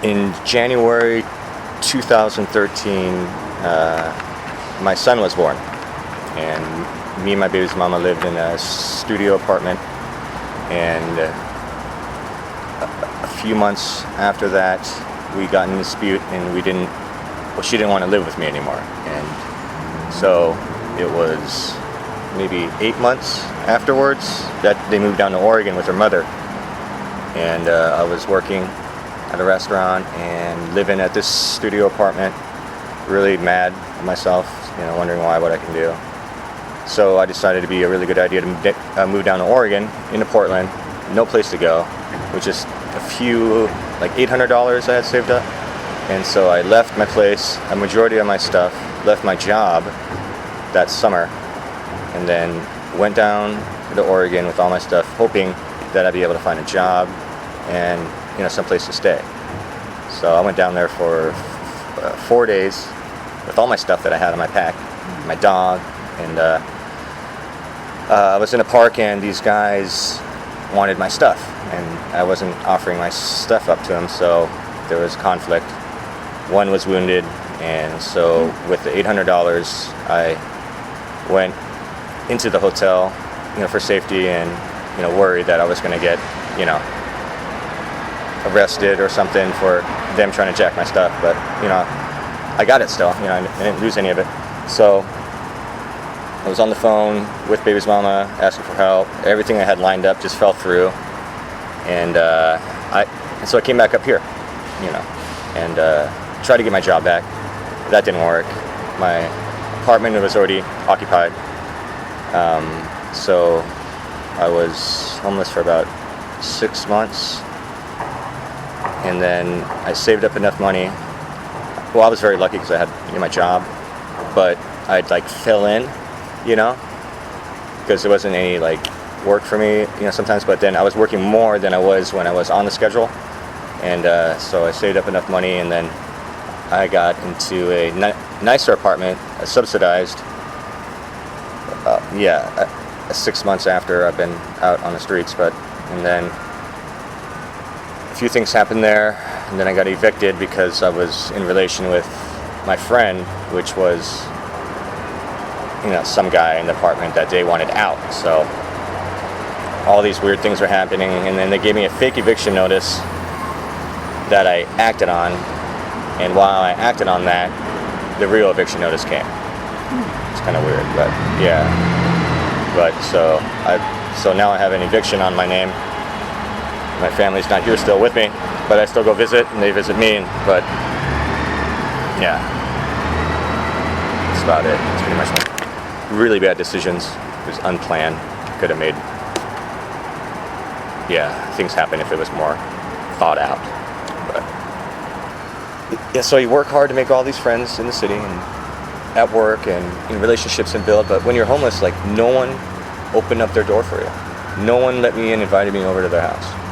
In January 2013, my son was born, and me and my baby's mama lived in a studio apartment, and a few months after that we got in a dispute, and she didn't want to live with me anymore, and so it was maybe 8 months afterwards that they moved down to Oregon with her mother, and I was working at a restaurant and living at this studio apartment, really mad at myself, wondering what I can do. So I decided it'd be a really good idea to move down to Oregon, into Portland, no place to go, with just a few, like $800 I had saved up. And so I left my place, a majority of my stuff, left my job that summer, and then went down to Oregon with all my stuff, hoping that I'd be able to find a job and someplace to stay. So I went down there for 4 days with all my stuff that I had on my pack, my dog, and I was in a park, and these guys wanted my stuff, and I wasn't offering my stuff up to them, so there was conflict. One was wounded, and so with the $800, I went into the hotel, for safety, and worried that I was going to get, arrested or something for them trying to jack my stuff, but I got it still. I didn't lose any of it. So I was on the phone with baby's mama asking for help. Everything I had lined up just fell through, and so I came back up here, and tried to get my job back. That didn't work. My apartment was already occupied, so I was homeless for about 6 months. And then I saved up enough money. Well, I was very lucky because I had my job, but I'd fill in, because there wasn't any work for me, sometimes. But then I was working more than I was when I was on the schedule, and so I saved up enough money, and then I got into a nicer apartment, subsidized. 6 months after I've been out on the streets, and then a few things happened there, and then I got evicted because I was in relation with my friend, which was some guy in the apartment that they wanted out. So all these weird things were happening, and then they gave me a fake eviction notice that I acted on, and while I acted on that, the real eviction notice came. It's kind of weird, but yeah. But so now I have an eviction on my name. My family's not here still with me, but I still go visit, and they visit me. But yeah, that's about it. It's pretty much really bad decisions. It was unplanned. Could have made things happen if it was more thought out. But so you work hard to make all these friends in the city and at work and in relationships and build. But when you're homeless, no one opened up their door for you. No one let me in, invited me over to their house.